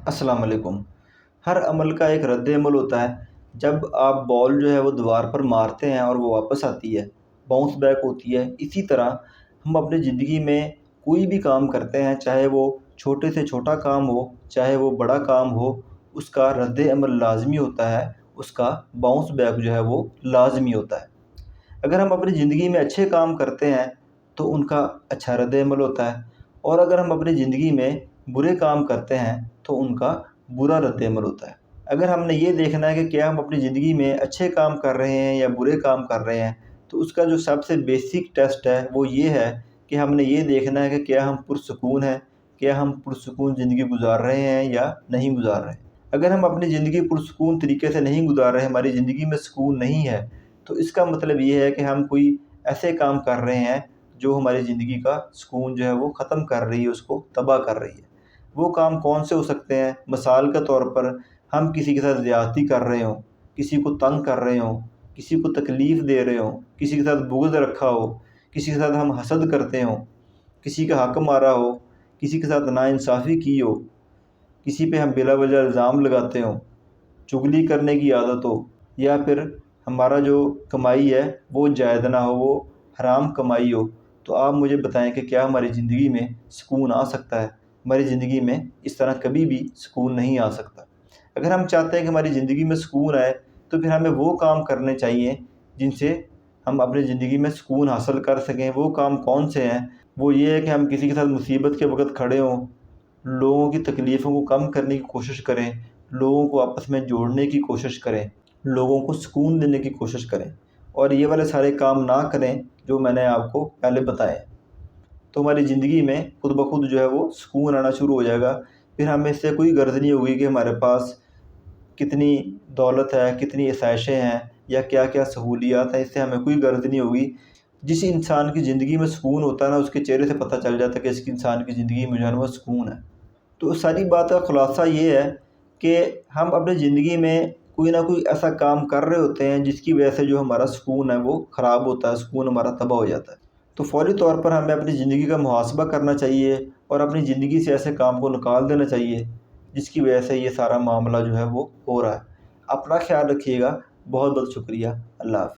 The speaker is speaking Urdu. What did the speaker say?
السلام علیکم۔ ہر عمل کا ایک رد عمل ہوتا ہے۔ جب آپ بال جو ہے وہ دیوار پر مارتے ہیں اور وہ واپس آتی ہے، باؤنس بیک ہوتی ہے، اسی طرح ہم اپنی زندگی میں کوئی بھی کام کرتے ہیں، چاہے وہ چھوٹے سے چھوٹا کام ہو، چاہے وہ بڑا کام ہو، اس کا رد عمل لازمی ہوتا ہے، اس کا باؤنس بیک جو ہے وہ لازمی ہوتا ہے۔ اگر ہم اپنی زندگی میں اچھے کام کرتے ہیں تو ان کا اچھا رد عمل ہوتا ہے، اور اگر ہم اپنی زندگی میں برے کام کرتے ہیں تو ان کا برا رد عمل ہوتا ہے۔ اگر ہم نے یہ دیکھنا ہے کہ کیا ہم اپنی زندگی میں اچھے کام کر رہے ہیں یا برے کام کر رہے ہیں، تو اس کا جو سب سے بیسک ٹیسٹ ہے وہ یہ ہے کہ ہم نے یہ دیکھنا ہے کہ کیا ہم پرسکون ہیں، کیا ہم پرسکون زندگی گزار رہے ہیں یا نہیں گزار رہے ہیں۔ اگر ہم اپنی زندگی پرسکون طریقے سے نہیں گزار رہے، ہماری زندگی میں سکون نہیں ہے، تو اس کا مطلب یہ ہے کہ ہم کوئی ایسے کام کر رہے ہیں جو ہماری زندگی کا سکون جو ہے وہ ختم کر رہی ہے، اس کو تباہ کر رہی ہے۔ وہ کام کون سے ہو سکتے ہیں؟ مثال کے طور پر ہم کسی کے ساتھ زیادتی کر رہے ہوں، کسی کو تنگ کر رہے ہوں، کسی کو تکلیف دے رہے ہوں، کسی کے ساتھ بغض رکھا ہو، کسی کے ساتھ ہم حسد کرتے ہوں، کسی کا حق مارا ہو، کسی کے ساتھ ناانصافی کی ہو، کسی پہ ہم بلا وجہ الزام لگاتے ہوں، چغلی کرنے کی عادت ہو، یا پھر ہمارا جو کمائی ہے وہ جائز نہ ہو، وہ حرام کمائی ہو، تو آپ مجھے بتائیں کہ کیا ہماری زندگی میں سکون آ سکتا ہے؟ ہماری زندگی میں اس طرح کبھی بھی سکون نہیں آ سکتا۔ اگر ہم چاہتے ہیں کہ ہماری زندگی میں سکون آئے تو پھر ہمیں وہ کام کرنے چاہیے جن سے ہم اپنی زندگی میں سکون حاصل کر سکیں۔ وہ کام کون سے ہیں؟ وہ یہ ہے کہ ہم کسی کے ساتھ مصیبت کے وقت کھڑے ہوں، لوگوں کی تکلیفوں کو کم کرنے کی کوشش کریں، لوگوں کو آپس میں جوڑنے کی کوشش کریں، لوگوں کو سکون دینے کی کوشش کریں، اور یہ والے سارے کام نہ کریں جو میں نے آپ کو پہلے بتائے، تو ہماری زندگی میں خود بخود جو ہے وہ سکون آنا شروع ہو جائے گا۔ پھر ہمیں اس سے کوئی غرض نہیں ہوگی کہ ہمارے پاس کتنی دولت ہے، کتنی عشائشیں ہیں یا کیا کیا سہولیات ہیں، اس سے ہمیں کوئی غرض نہیں ہوگی۔ جس انسان کی زندگی میں سکون ہوتا ہے نا، اس کے چہرے سے پتہ چل جاتا ہے کہ اس کی انسان کی زندگی میں جو ہے وہ سکون ہے۔ تو ساری بات کا خلاصہ یہ ہے کہ ہم اپنی زندگی میں کوئی نہ کوئی ایسا کام کر رہے ہوتے ہیں جس کی وجہ سے جو ہمارا سکون ہے وہ خراب ہوتا ہے، سکون ہمارا تباہ ہو جاتا ہے۔ تو فوری طور پر ہمیں اپنی زندگی کا محاسبہ کرنا چاہیے اور اپنی زندگی سے ایسے کام کو نکال دینا چاہیے جس کی وجہ سے یہ سارا معاملہ جو ہے وہ ہو رہا ہے۔ اپنا خیال رکھیے گا۔ بہت بہت شکریہ۔ اللہ حافظ۔